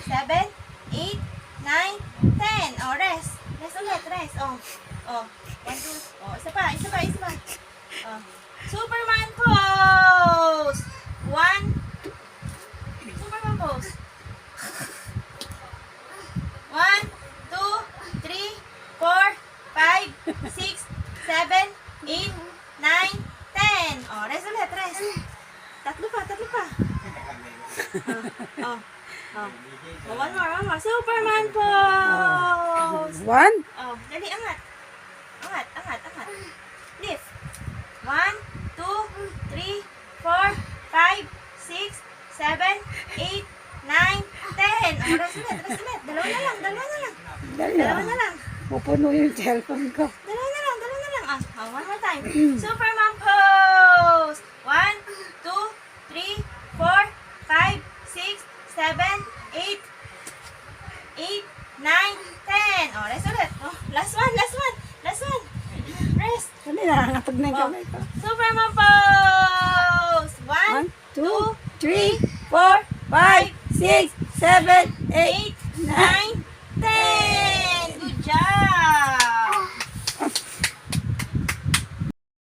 7, 8, 9, 10. Oh, rest. Rest ulit, rest. Oh. Oh. 1, 2. Oh, isa pa. Oh. Superman pose. 1. Superman pose. 1, 2, 3, 4, 5, 6, 7, 8, 9, 10. Oh, rest ulit, rest. Tatlo pa. Oh. One more. Superman pose. 1, Oh, dali, angat. Angat. Lift. 1, 2, 3, 4, 5, 6, 7, 8, 9, 10. Oh, rest ulit. Dalawa na lang. Dalawa na lang. pupuno yung cellphone ko. Dalawa na lang. Ah, one more time. Superman pose. 1, 2, 3, 4, 5, 6, 7, 8, 9, 10. Oh, rest ulit. Oh, last one. Rest. Ano nangangatog na yung kamay ko. Superman pose. 1, 1, 2, 3, 4, 5, 6, 7, 8, 8, 9, 10. Good job.